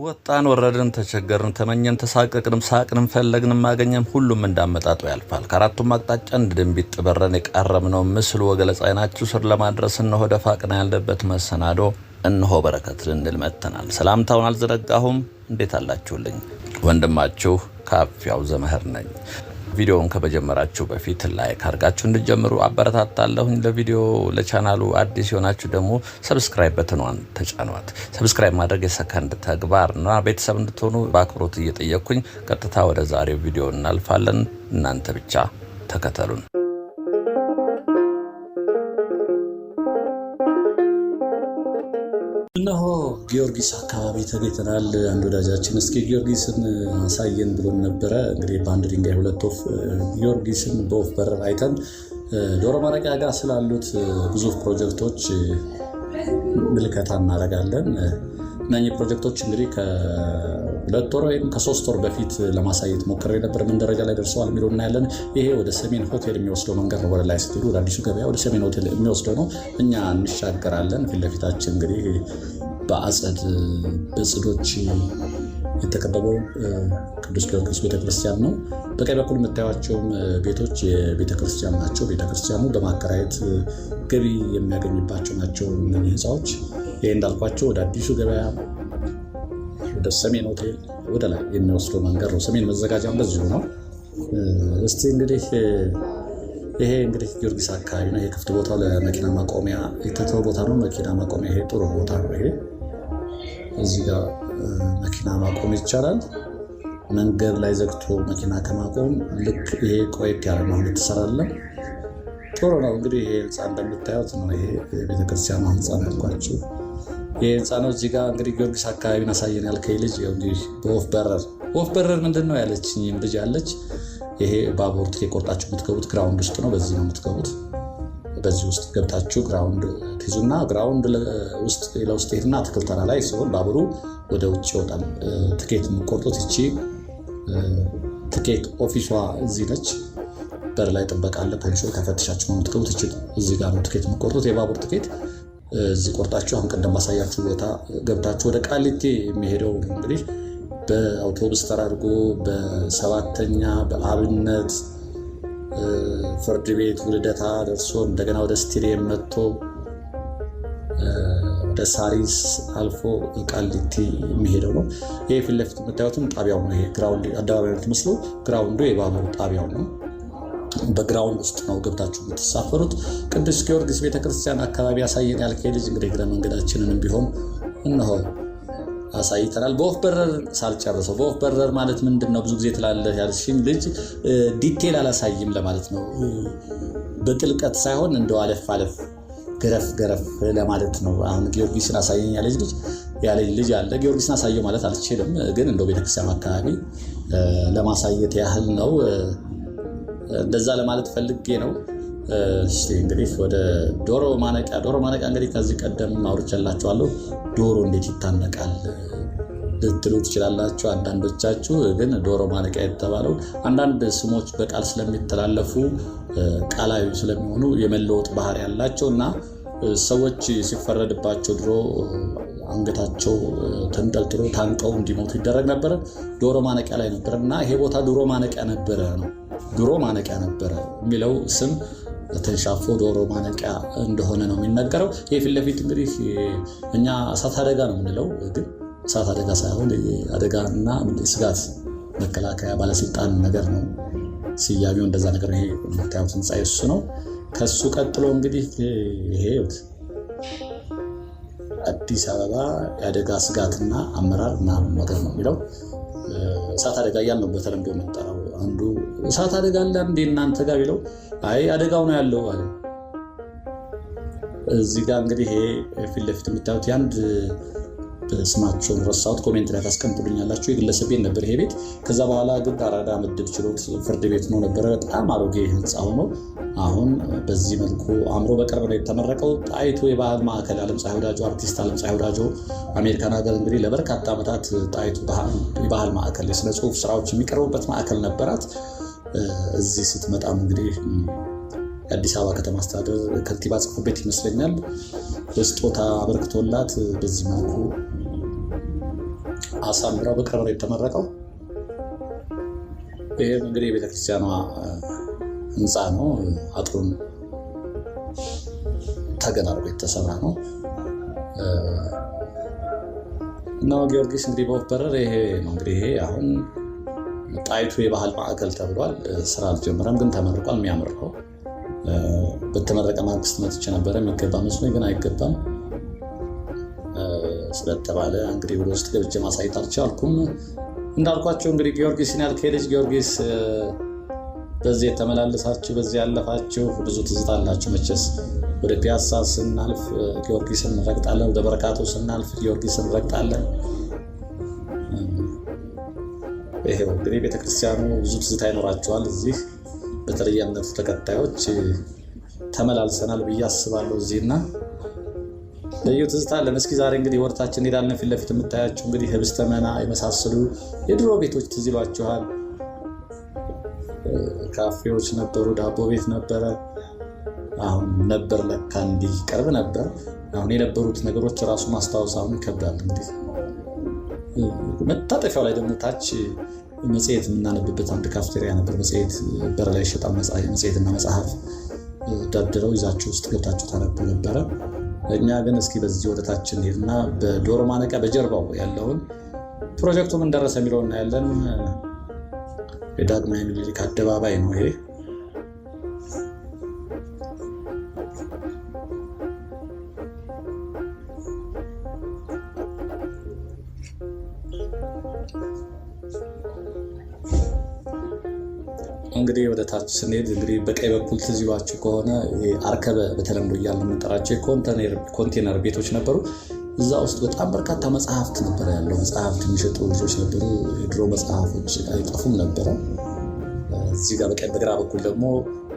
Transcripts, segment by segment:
ወጣን ወረድን ተቸገርን ተመኘን ተሳቀቅንም ሳቅንም ፈለግንም ማገኘም ሁሉም እንዳመጣጡ ያልፋል። ከአራቱም አቅጣጫ እንድንቢጥ በረን የቃረምነው ምስሉ ወገለጻ አይናችሁ ስር ለማድረስ እነሆ ደፋቅና ያለበት መሰናዶ እነሆ በረከት ልንል መጥተናል። ሰላምታውን አልዘነጋሁም። እንዴት አላችሁልኝ? ወንድማችሁ ካፊያው ዘመህር ነኝ። ቪዲዮውን ከመጀመራችሁ በፊት ላይክ አድርጋችሁ እንድትጀምሩ አበረታታለሁኝ። ለቪዲዮ ለቻናሉ አዲስ የሆናችሁ ደግሞ ሰብስክራይብ በተኗን ተጫኗት። ሰብስክራይብ ማድረግ የሰከንድ ተግባርና ቤተሰብ እንድትሆኑ በአክብሮት እየጠየቅኩኝ ቀጥታ ወደ ዛሬው ቪዲዮ እናልፋለን። እናንተ ብቻ ተከተሉን። እነሆ ጊዮርጊስ አካባቢ ተገኝተናል። አንድ ወዳጃችን እስኪ ጊዮርጊስን አሳየን ብሎን ነበረ። እንግዲህ በአንድ ድንጋይ ሁለት ወፍ ጊዮርጊስን በወፍ በረር አይተን ዶሮ ማረቂያ ጋር ስላሉት ግዙፍ ፕሮጀክቶች ምልከታ እናደርጋለን። እነኚህ ፕሮጀክቶች እንግዲህ ከሁለት ወር ወይም ከ3 ወር በፊት ለማሳየት ሞክሬ ነበር። ምን ደረጃ ላይ ደርሰዋል የሚለው እናያለን። ይሄ ወደ ሰሜን ሆቴል የሚወስደው መንገድ ነው። ወደ ላይ ስትሄዱ ወደ አዲሱ ገበያ ወደ ሰሜን ሆቴል የሚወስደው ነው። እኛ እንሻገራለን። ፊት ለፊታችን እንግዲህ በአጸድ በጽዶች የተከበበው ቅዱስ ጊዮርጊስ ቤተክርስቲያን ነው። በቀኝ በኩል የምታዩቸውም ቤቶች የቤተክርስቲያን ናቸው። ቤተክርስቲያኑ በማከራየት ገቢ የሚያገኝባቸው ናቸው እነዚህ ህንፃዎች። ይሄ እንዳልኳቸው ወደ አዲሱ ገበያ ወደ ሰሜን ሆቴል ወደ ላይ የሚወስደው መንገድ ነው። ሰሜን መዘጋጃ እንደዚሁ ነው። እስቲ እንግዲህ ይሄ እንግዲህ ጊዮርጊስ አካባቢ ነው። የክፍት ቦታው ለመኪና ማቆሚያ የተተወ ቦታ ነው። መኪና ማቆሚያ ይሄ ጥሩ ቦታ ነው። ይሄ እዚህ ጋር መኪና ማቆም ይቻላል። መንገድ ላይ ዘግቶ መኪና ከማቆም ልክ ይሄ ቆየት ያለ ነው የተሰራለን። ጥሩ ነው። እንግዲህ ይሄ ህንፃ እንደምታዩት ነው። ይሄ ቤተክርስቲያኑ ህንፃ ነው። ይሄ ህንፃ ነው። እዚህ ጋር እንግዲህ ጊዮርጊስ አካባቢን አሳየን ያልከኝ ልጅ እንግዲህ በወፍ በረር ምንድን ነው ያለችኝ ልጅ አለች። ይሄ ባቡር ትኬት ቆርጣችሁ የምትገቡት ግራውንድ ውስጥ ነው። በዚህ ነው የምትገቡት። በዚህ ውስጥ ገብታችሁ ግራውንድ ትይዙና ግራውንድ ውስጥ ለውስጥ ሄድና አትክልት ተራ ላይ ሲሆን ባቡሩ ወደ ውጭ ይወጣል። ትኬት የምትቆርጡት እቺ ትኬት ኦፊሷ እዚህ ነች። በር ላይ ጥበቃ አለ። ፖሊሶች ከፈትሻችሁ ነው የምትገቡት። እዚህ ጋር ነው ትኬት የምትቆርጡት። የባቡር ትኬት እዚህ ቆርጣችሁ አሁን ቀደም ማሳያችሁ ቦታ ገብታችሁ ወደ ቃሊቲ የሚሄደው እንግዲህ በአውቶቡስ ተራርጎ በሰባተኛ በአብነት ፍርድ ቤት ውልደታ ደርሶ እንደገና ወደ ስቴዲየም መጥቶ ወደ ሳሪስ አልፎ ቃሊቲ የሚሄደው ነው። ይሄ ፊት ለፊት የምታዩትም ጣቢያው ነው። ይሄ ግራውንድ አደባባይ የምትመስሉ ግራውንዱ የባቡር ጣቢያው ነው። በግራውንድ ውስጥ ነው ገብታችሁ የምትሳፈሩት። ቅዱስ ጊዮርጊስ ቤተክርስቲያን አካባቢ ያሳየን ያልከኝ ልጅ እንግዲህ እግረ መንገዳችንንም ቢሆን እነሆ አሳይተናል። በወፍ በረር ሳልጨርሰው በወፍ በረር ማለት ምንድን ነው ብዙ ጊዜ ትላለህ ያልሽኝ ልጅ ዲቴል አላሳይም ለማለት ነው። በጥልቀት ሳይሆን እንደው አለፍ ገረፍ ለማለት ነው። አሁን ጊዮርጊስን አሳየኝ ያለኝ ልጅ አለ። ጊዮርጊስን አሳየው ማለት አልችልም፣ ግን እንደው ቤተክርስቲያን አካባቢ ለማሳየት ያህል ነው። እንደዛ ለማለት ፈልጌ ነው። እሺ እንግዲህ ወደ ዶሮ ማነቂያ እንግዲህ ከዚህ ቀደም አውርቼላችኋለሁ። ዶሮ እንዴት ይታነቃል ልትሉ ትችላላችሁ አንዳንዶቻችሁ። ግን ዶሮ ማነቂያ የተባለው አንዳንድ ስሞች በቃል ስለሚተላለፉ ቃላዊ ስለሚሆኑ የመለወጥ ባህሪ ያላቸው እና ሰዎች ሲፈረድባቸው ድሮ አንገታቸው ተንጠልጥሎ ታንቀው እንዲሞቱ ይደረግ ነበረ። ዶሮ ማነቂያ ላይ ነበር እና ይሄ ቦታ ዶሮ ማነቂያ ነበረ ነው። ዶሮ ማነቂያ ነበረ የሚለው ስም ተንሻፎ ዶሮ ማነቂያ እንደሆነ ነው የሚነገረው። ይሄ ፊት ለፊት እንግዲህ እኛ እሳት አደጋ ነው የምንለው፣ ግን እሳት አደጋ ሳይሆን አደጋና ስጋት መከላከያ ባለስልጣን ነገር ነው ስያሜው፣ እንደዛ ነገር ነው። ይሄ የምታዩት ህንፃ የሱ ነው። ከሱ ቀጥሎ እንግዲህ ይሄ አዲስ አበባ የአደጋ ስጋትና አመራር ምናምን ነገር ነው የሚለው። እሳት አደጋ እያልን ነው በተለምዶ የምንጠራው። አንዱ እሳት አደጋ አለ እንዴ እናንተ ጋር ቢለው አይ አደጋው ነው ያለው አለ። እዚህ ጋር እንግዲህ ይሄ ፊት ለፊት የምታዩት ያንድ ስማቸውን ረሳሁት፣ ኮሜንት ላይ ታስቀምጡልኛላችሁ። የግለሰብ ቤት ነበር ይሄ ቤት። ከዛ በኋላ ግን አራዳ ምድብ ችሎት ፍርድ ቤት ነው ነበረ። በጣም አሮጌ ህንፃ ሆኖ አሁን በዚህ መልኩ አምሮ በቅርብ ነው የተመረቀው። ጣይቱ የባህል ማዕከል አለምፀሐይ ወዳጆ አርቲስት አለምፀሐይ ወዳጆ አሜሪካን ሀገር እንግዲህ ለበርካታ ዓመታት ጣይቱ የባህል ማዕከል የስነ ጽሁፍ ስራዎች የሚቀርቡበት ማዕከል ነበራት። እዚህ ስትመጣም እንግዲህ የአዲስ አበባ ከተማ አስተዳደር ከንቲባ ጽሕፈት ቤት ይመስለኛል በስጦታ አበርክቶላት በዚህ መልኩ አሳምራው በቅርብ ነው የተመረቀው። ይህም እንግዲህ የቤተክርስቲያኗ ህንፃ ነው። አጥሩን ተገናርጎ የተሰራ ነው እና ጊዮርጊስ እንግዲህ በወፍ በረር ይሄ ነው እንግዲህ ይሄ አሁን ጣይቱ የባህል ማዕከል ተብሏል። ስራ አልጀመረም ግን ተመርቋል። የሚያምር ነው። በተመረቀ ማግስት መጥቼ ነበረ የሚገባ መስሎኝ ግን አይገባም ስለተባለ እንግዲህ ወደ ውስጥ ገብቼ ማሳየት አልቻልኩም። እንዳልኳቸው እንግዲህ ጊዮርጊስን ያልከኝ ልጅ ጊዮርጊስ በዚህ የተመላለሳችሁ በዚህ ያለፋችሁ ብዙ ትዝታ አላችሁ መቼስ። ወደ ፒያሳ ስናልፍ ጊዮርጊስን እንረግጣለን፣ ወደ በረካቶ ስናልፍ ጊዮርጊስን እንረግጣለን። ይሄው እንግዲህ ቤተክርስቲያኑ ብዙ ትዝታ ይኖራቸዋል። እዚህ በተለይ እምነቱ ተከታዮች ተመላልሰናል ብዬ አስባለሁ እዚህና ልዩ ትዝታ አለን። እስኪ ዛሬ እንግዲህ ወርታችን እንሄዳለን። ፊት ለፊት የምታያቸው እንግዲህ ህብስተ መና የመሳሰሉ የድሮ ቤቶች ትዝ ይሏችኋል። ካፌዎች ነበሩ፣ ዳቦ ቤት ነበረ። አሁን ነበር ለካ እንዲህ ቅርብ ነበር። አሁን የነበሩት ነገሮች ራሱ ማስታወስ አሁን ይከብዳል። እንግዲህ መታጠፊያው ላይ ደግሞ ታች መጽሔት የምናነብበት አንድ ካፍቴሪያ ነበር። መጽሔት በር ላይ ሸጣ መጽሔትና መጽሐፍ ደርድረው ይዛችሁ ውስጥ ገብታችሁ ታነቡ ነበረ። እኛ ግን እስኪ በዚህ ወደታችን ሄድና በዶሮ ማነቂያ በጀርባው ያለውን ፕሮጀክቱ ምን ደረሰ የሚለው እናያለን። የዳግማዊ ምኒልክ አደባባይ ነው ይሄ። እንግዲህ ወደ ታች ስንሄድ እንግዲህ በቀኝ በኩል ትዝ ይሏችሁ ከሆነ አርከበ በተለምዶ እያልን የምንጠራቸው ኮንቴነር ቤቶች ነበሩ። እዛ ውስጥ በጣም በርካታ መጽሐፍት ነበረ ያለው። መጽሐፍት የሚሸጡ ልጆች ነበሩ። የድሮ መጽሐፎች አይጠፉም ነበረ። እዚህ ጋር በቀኝ በግራ በኩል ደግሞ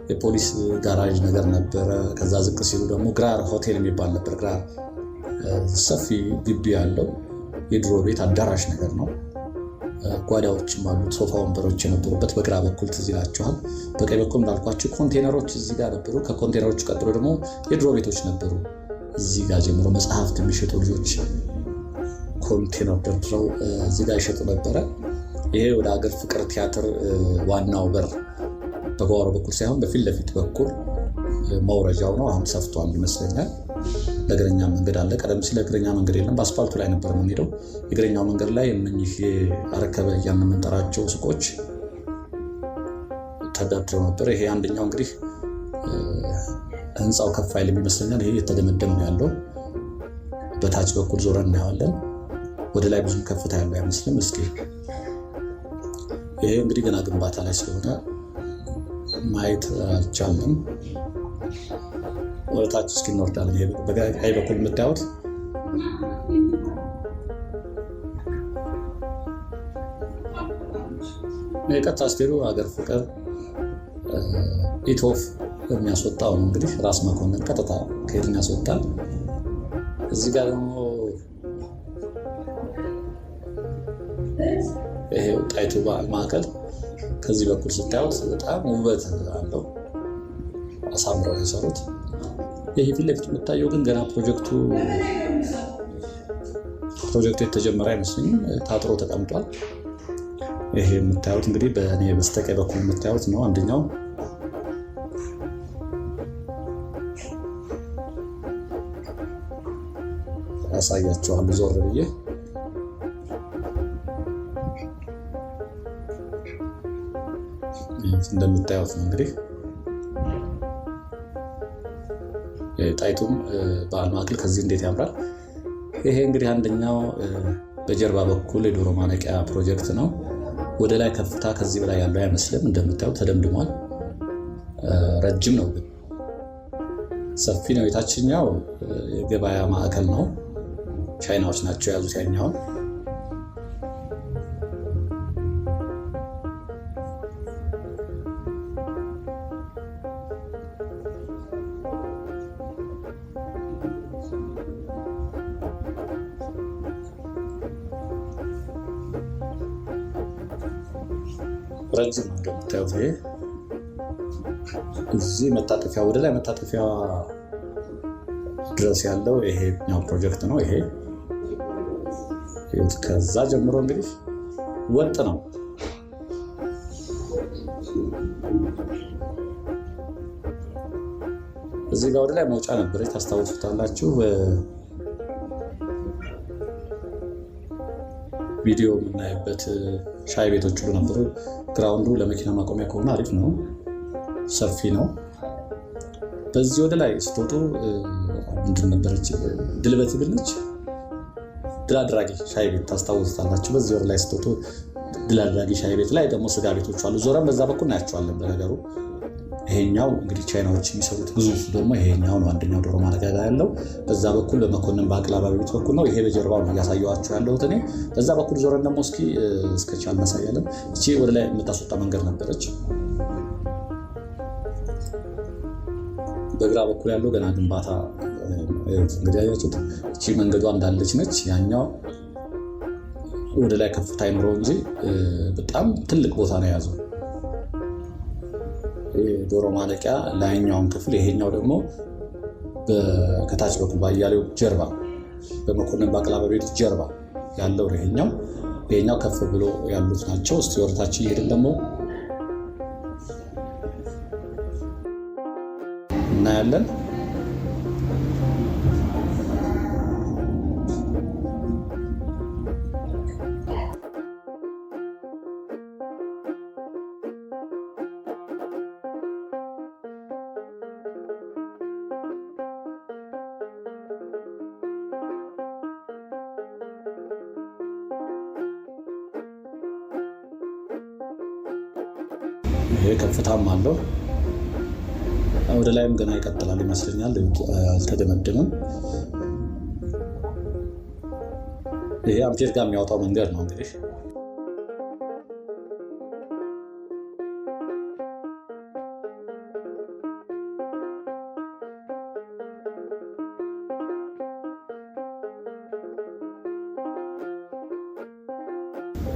የፖሊስ ጋራዥ ነገር ነበረ። ከዛ ዝቅ ሲሉ ደግሞ ግራር ሆቴል የሚባል ነበር። ግራር ሰፊ ግቢ ያለው የድሮ ቤት አዳራሽ ነገር ነው። ጓዳዎችም አሉት። ሶፋ ወንበሮች የነበሩበት በግራ በኩል ትዝ ይላችኋል። በቀኝ በኩል እንዳልኳችሁ ኮንቴነሮች እዚህ ጋር ነበሩ። ከኮንቴነሮቹ ቀጥሎ ደግሞ የድሮ ቤቶች ነበሩ። እዚህ ጋር ጀምሮ መጽሐፍት የሚሸጡ ልጆች ኮንቴነር ደርድረው እዚህ ጋር ይሸጡ ነበረ። ይሄ ወደ ሀገር ፍቅር ቲያትር ዋናው በር በጓሮ በኩል ሳይሆን በፊት ለፊት በኩል መውረጃው ነው። አሁን ሰፍቷል ይመስለኛል። ለእግረኛ መንገድ አለ። ቀደም ሲል ለእግረኛ መንገድ የለም። በአስፋልቱ ላይ ነበር የምንሄደው። የእግረኛው መንገድ ላይ እነኚህ አረከበ እያልን የምንጠራቸው ሱቆች ተደርድረው ነበር። ይሄ አንደኛው እንግዲህ ህንፃው ከፍ አይልም ይመስለኛል። ይሄ የተደመደመ ነው ያለው። በታች በኩል ዞረን እናየዋለን። ወደ ላይ ብዙም ከፍታ ያለው አይመስልም። እስኪ ይሄ እንግዲህ ገና ግንባታ ላይ ስለሆነ ማየት አልቻልንም። ወደታች እስኪ እንወርዳለን። በቀኝ በኩል የምታዩት የቀጥታ ስትሄዱ ሀገር ፍቅር ኢቶፍ የሚያስወጣው ነው። እንግዲህ ራስ መኮንን ቀጥታ ከሄድን ያስወጣል። እዚህ ጋር ደግሞ ይሄው ጣይቱ በዓል ማዕከል ከዚህ በኩል ስታዩት በጣም ውበት አለው። አሳምረው የሰሩት። ይሄ ፊት ለፊት የምታየው ግን ገና ፕሮጀክቱ የተጀመረ አይመስለኝም። ታጥሮ ተቀምጧል። ይሄ የምታዩት እንግዲህ በእኔ በስተቀኝ በኩል የምታዩት ነው። አንደኛው ያሳያችኋል ዞር ብዬ። እንደምታዩት ነው እንግዲህ ጣይቱም በዓል ማዕከል ከዚህ እንዴት ያምራል። ይሄ እንግዲህ አንደኛው በጀርባ በኩል የዶሮ ማነቂያ ፕሮጀክት ነው። ወደ ላይ ከፍታ ከዚህ በላይ ያለው አይመስልም። እንደምታዩት ተደምድሟል። ረጅም ነው ግን ሰፊ ነው። የታችኛው የገበያ ማዕከል ነው። ቻይናዎች ናቸው የያዙት ያኛውን። ረጅም ነው እንደምታዩት። ይሄ እዚህ መታጠፊያ ወደ ላይ መታጠፊያ ድረስ ያለው ይሄኛው ፕሮጀክት ነው። ይሄ ከዛ ጀምሮ እንግዲህ ወጥ ነው። እዚህ ጋር ወደ ላይ መውጫ ነበረች፣ ታስታውሱታላችሁ። ቪዲዮ የምናይበት ሻይ ቤቶች ሁሉ ነበሩ። ግራውንዱ ለመኪና ማቆሚያ ከሆነ አሪፍ ነው፣ ሰፊ ነው። በዚህ ወደ ላይ ስትወጡ ምንድን ነበረች? ድል በትግል ነች። ድል አድራጊ ሻይ ቤት ታስታውሱታላችሁ። በዚህ ወደ ላይ ስትወጡ ድል አድራጊ ሻይ ቤት ላይ ደግሞ ስጋ ቤቶች አሉ። ዞረን በዛ በኩል እናያቸዋለን። በነገሩ ይሄኛው እንግዲህ ቻይናዎች የሚሰሩት ግዙፍ ደግሞ ይሄኛው ነው። አንደኛው ዶሮ ማረቂያ ጋር ያለው በዛ በኩል በመኮንን ባቅላባ ቤት በኩል ነው። ይሄ በጀርባው ነው እያሳየኋቸው ያለሁት እኔ። በዛ በኩል ዞረን ደግሞ እስከቻል እናሳያለን። እቺ ወደ ላይ የምታስወጣ መንገድ ነበረች። በግራ በኩል ያለው ገና ግንባታ እንግዲህ አያችሁት። እቺ መንገዷ እንዳለች ነች። ያኛው ወደ ላይ ከፍታ አይኖረው እንጂ በጣም ትልቅ ቦታ ነው የያዘው። ዶሮ ማለቂያ ላይኛውን ክፍል፣ ይሄኛው ደግሞ ከታች በኩል ባያሌው ጀርባ በመኮንን ባቅላባ ቤት ጀርባ ያለው ይሄኛው ከፍ ብሎ ያሉት ናቸው። እስቲ ወደታች እየሄድን ደግሞ እናያለን። ይሄ ከፍታም አለው። ወደ ላይም ገና ይቀጥላል ይመስለኛል፣ አልተደመደመም። ይሄ አምፔር ጋር የሚያወጣው መንገድ ነው እንግዲህ።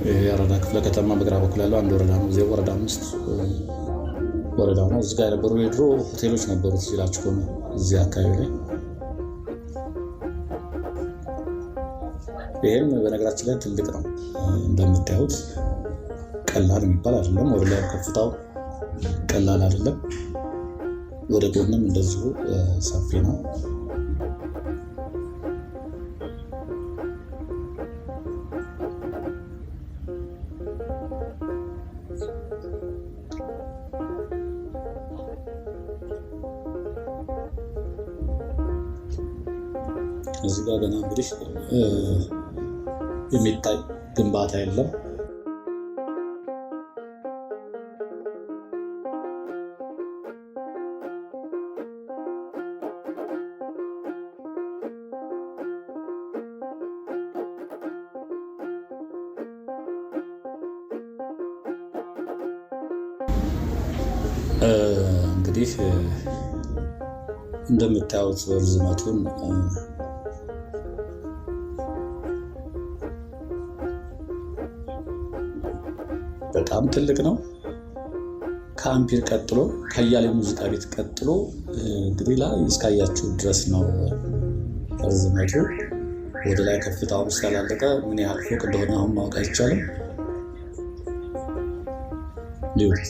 ይሄ የአራዳ ክፍለ ከተማ በግራ በኩል ያለው አንድ ወረዳ ነው። እዚህ ወረዳ 5 ወረዳ ነው። እዚህ ጋር የነበሩ የድሮ ሆቴሎች ነበሩት ሲላችሁ ሆነ እዚህ አካባቢ ላይ። ይህም በነገራችን ላይ ትልቅ ነው እንደምታዩት፣ ቀላል የሚባል አይደለም። ወደ ላይ ከፍታው ቀላል አይደለም። ወደ ጎንም እንደዚሁ ሰፊ ነው። እዚህ ጋር ገና እንግዲህ የሚታይ ግንባታ የለም። እንግዲህ እንደምታዩት ርዝመቱን በጣም ትልቅ ነው። ከአምፒር ቀጥሎ ከያሌ ሙዚቃ ቤት ቀጥሎ እንግዲህ ላይ እስካያችሁ ድረስ ነው ርዝመቱ። ወደ ላይ ከፍታው ስላላለቀ ምን ያህል ፎቅ እንደሆነ አሁን ማወቅ አይቻልም። ሊውት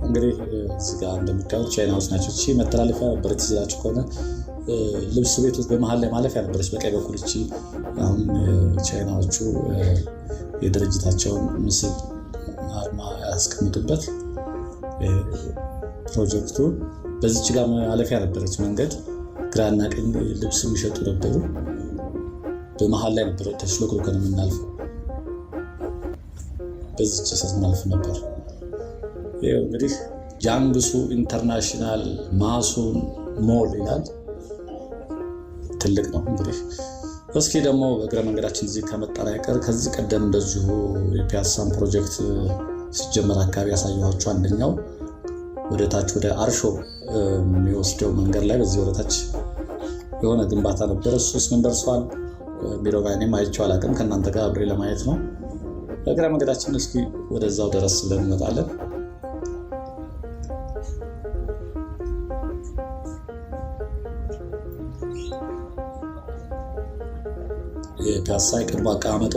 እንግዲህ እዚህ ጋር እንደምታዩት ቻይናዎች ናቸው። እቺ መተላለፊያ ነበረች። ይዛችሁ ከሆነ ልብስ ቤቶች በመሀል ላይ ማለፊያ ነበረች በቀኝ በኩል። እቺ አሁን ቻይናዎቹ የድርጅታቸውን ምስል አርማ ያስቀምጡበት ፕሮጀክቱ በዚች ጋር ማለፊያ ነበረች መንገድ። ግራና ቀኝ ልብስ የሚሸጡ ነበሩ። በመሀል ላይ ነበረ ተሽሎክሎከን የምናልፈው። በዚች ስናልፍ ነበር። ይኸው እንግዲህ ጃንግሱ ኢንተርናሽናል ማሱን ሞል ይላል። ትልቅ ነው። እንግዲህ እስኪ ደግሞ በእግረ መንገዳችን እዚህ ከመጣን አይቀር ከዚህ ቀደም እንደዚሁ የፒያሳን ፕሮጀክት ሲጀመር አካባቢ ያሳየኋቸው አንደኛው ወደ ታች ወደ አርሾ የሚወስደው መንገድ ላይ በዚህ ወደ ታች የሆነ ግንባታ ነበረ። እሱስ ምን ደርሷል የሚለው እኔም አይቼው አላውቅም። ከእናንተ ጋር አብሬ ለማየት ነው። በእግረ መንገዳችን እስኪ ወደዛው ደረስ ብለን እንመጣለን። የፒያሳ የቅድሞ አቀማመጧ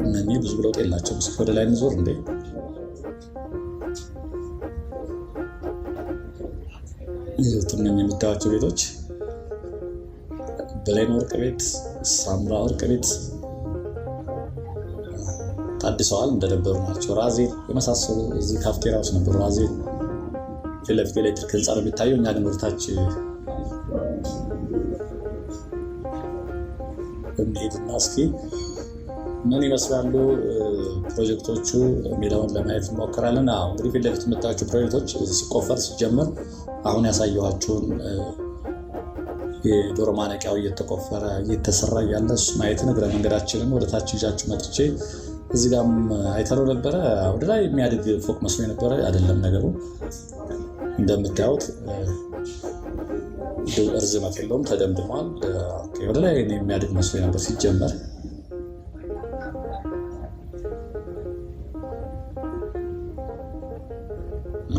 እነኚህ ብዙ ለውጥ የላቸውም። እስኪ ወደ ላይ እንዞር እንዴ። እነኚህ የምታዩዋቸው ቤቶች ብሌን ወርቅ ቤት፣ ሳምራ ወርቅ ቤት ታድሰዋል፣ እንደነበሩ ናቸው። ራዜል የመሳሰሉ እዚህ ካፍቴሪያዎች ነበሩ። ራዜል ፊት ለፊት ኤሌክትሪክ ህንፃ ነው የሚታየው። እኛ ግን ወደታች እንሄድና እስኪ ምን ይመስላሉ ፕሮጀክቶቹ የሚለውን ለማየት እንሞክራለን። እንግዲህ ፊት ለፊት የምታዩዋቸው ፕሮጀክቶች ሲቆፈር ሲጀመር አሁን ያሳየኋችሁን የዶሮ ማነቂያው እየተቆፈረ እየተሰራ እያለ እሱ ማየትን እግረ መንገዳችንን ወደታች ይዣችሁ መጥቼ እዚህ ጋርም አይተነው ነበረ። ወደ ላይ የሚያድግ ፎቅ መስሎ የነበረ አይደለም ነገሩ። እንደምታዩት እርዝመት የለውም፣ ተደምድሟል። ወደ ላይ የሚያድግ መስሎ ነበር ሲጀመር።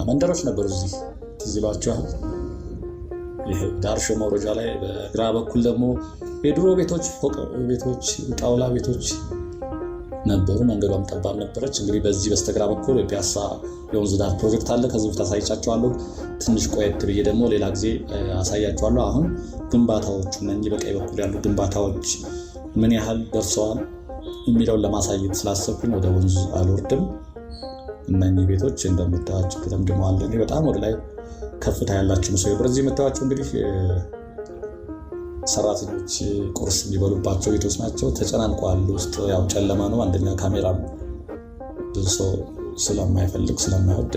መንደሮች ነበሩ እዚህ ትዝ ይሏችኋል። ይሄ ዳርሾ መውረጃ ላይ በግራ በኩል ደግሞ የድሮ ቤቶች፣ ፎቅ ቤቶች፣ ጣውላ ቤቶች ነበሩ። መንገዷም ጠባብ ነበረች። እንግዲህ በዚህ በስተግራ በኩል የፒያሳ የወንዝ ዳር ፕሮጀክት አለ። ከዚህ በፊት አሳይቻችኋለሁ። ትንሽ ቆየት ብዬ ደግሞ ሌላ ጊዜ አሳያችኋለሁ። አሁን ግንባታዎቹ እነኚህ በቀኝ በኩል ያሉ ግንባታዎች ምን ያህል ደርሰዋል የሚለውን ለማሳየት ስላሰብኩኝ ወደ ወንዙ አልወርድም። እነኚህ ቤቶች እንደምታዩዋቸው ተደምድመዋል። እኔ በጣም ወደ ላይ ከፍታ ያላቸው ምስሉ በዚህ የምታዩዋቸው እንግዲህ ሰራተኞች ቁርስ የሚበሉባቸው ቤቶች ናቸው። ተጨናንቀዋል። ውስጥ ያው ጨለማ ነው። አንደኛ ካሜራ ብዙ ሰው ስለማይፈልግ ስለማይወድ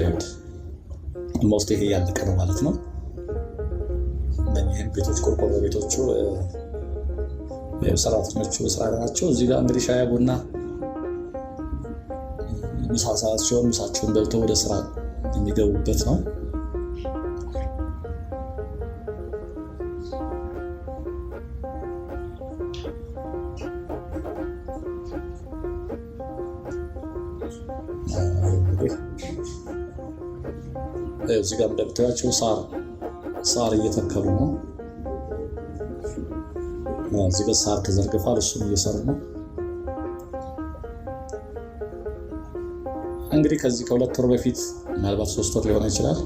ሞስት ይሄ ያለቀ ነው ማለት ነው። እነኚህን ቤቶች ቆርቆሮ ቤቶቹ ሰራተኞቹ ስራ ናቸው። እዚህ ጋር እንግዲህ ሻይ ቡና ምሳ ሰዓት ሲሆን ምሳቸውን በልተው ወደ ስራ የሚገቡበት ነው። እዚህ ጋር እንደምታዩዋቸው ሳር እየተከሉ ነው። እዚህ ጋር ሳር ተዘርግፏል። እሱን እየሰሩ ነው። እንግዲህ ከዚህ ከ2 ወር በፊት ምናልባት 3 ወር ሊሆን ይችላል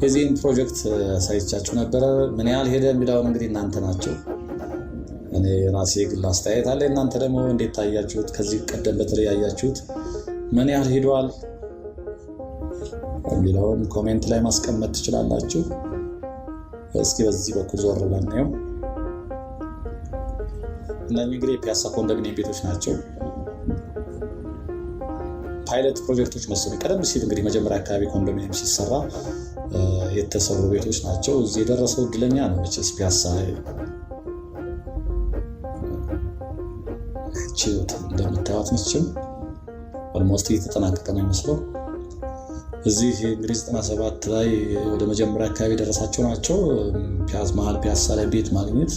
የዚህን ፕሮጀክት ሳይቻችሁ ነበረ። ምን ያህል ሄደ የሚለውን እንግዲህ እናንተ ናቸው። እኔ ራሴ ግል አስተያየት አለ። እናንተ ደግሞ እንዴት ታያችሁት? ከዚህ ቀደም በተለይ ያያችሁት ምን ያህል ሄዷል የሚለውን ኮሜንት ላይ ማስቀመጥ ትችላላችሁ። እስኪ በዚህ በኩል ዞር ብለን ነው። እነዚህ እንግዲህ የፒያሳ ኮንዶሚኒየም ቤቶች ናቸው። ፓይለት ፕሮጀክቶች መሰለኝ። ቀደም ሲል እንግዲህ መጀመሪያ አካባቢ ኮንዶሚኒየም ሲሰራ የተሰሩ ቤቶች ናቸው። እዚህ የደረሰው እድለኛ ነው መቼስ ፒያሳ ላይ እንደምታዩት መቼም ኦልሞስት እየተጠናቀቀ ነው የሚመስለው። እዚህ እንግዲህ 97 ላይ ወደ መጀመሪያ አካባቢ የደረሳቸው ናቸው። መሀል ፒያሳ ላይ ቤት ማግኘት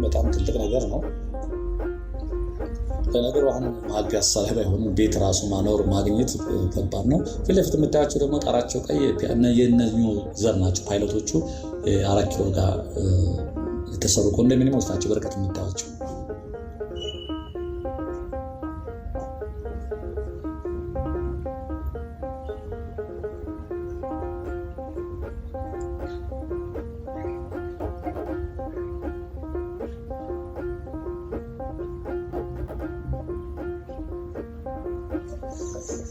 በጣም ትልቅ ነገር ነው። ለነገሩ አሁን መሀል ፒያሳ ላይ ባይሆኑ ቤት ራሱ ማግኘት ከባድ ነው። ፊት ለፊት የምታያቸው ደግሞ ጣራቸው ቀይ የእነዚሁ ዘር ናቸው። ፓይለቶቹ 4 ኪሎ ጋር የተሰሩ ኮንዶሚኒየሞች ናቸው በርቀት የምታያቸው።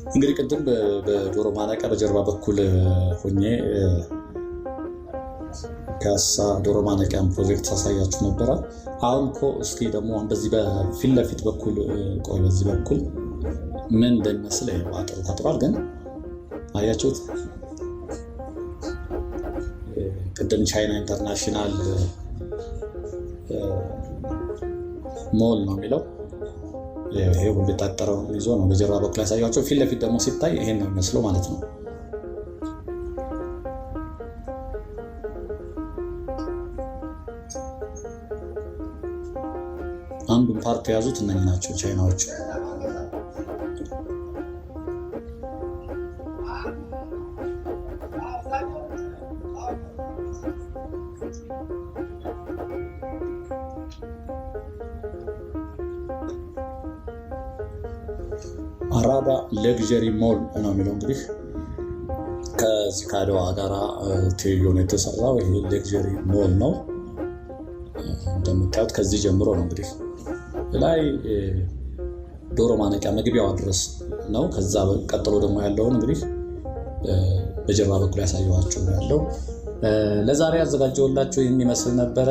እንግዲህ ቅድም በዶሮ ማነቂያ በጀርባ በኩል ሆኜ ፒያሳ ዶሮ ማነቂያን ፕሮጀክት ሳሳያችሁ ነበረ። አሁን እኮ እስኪ ደግሞ በዚህ በፊት ለፊት በኩል በዚህ በኩል ምን እንደሚመስል አጥሩ ታጥሯል። ግን አያችሁት? ቅድም ቻይና ኢንተርናሽናል ሞል ነው የሚለው። ይሄ ሁሉ የታጠረው ይዞ ነው በጀርባ በኩል ያሳያቸው። ፊት ለፊት ደግሞ ሲታይ ይሄን ነው የሚመስለው ማለት ነው። አንዱን ፓርት የያዙት እነኚህ ናቸው ቻይናዎቹ። አራዳ ሌግዠሪ ሞል ነው የሚለው እንግዲህ ከዚህ ከአድዋ ጋራ ትይዩ ነው የተሰራው። ይሄ ሌግዠሪ ሞል ነው እንደምታዩት። ከዚህ ጀምሮ ነው እንግዲህ ላይ ዶሮ ማነቂያ መግቢያዋ ድረስ ነው። ከዛ ቀጥሎ ደግሞ ያለውን እንግዲህ በጀርባ በኩል ያሳየኋችሁ ያለው። ለዛሬ ያዘጋጀሁላችሁ ይህን ይመስል ነበረ።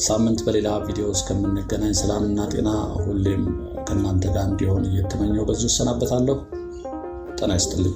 ሳምንት በሌላ ቪዲዮ እስከምንገናኝ ሰላምና ጤና ሁሌም ከእናንተ ጋር እንዲሆን እየተመኘው በዚሁ እሰናበታለሁ። ጤና ይስጥልኝ።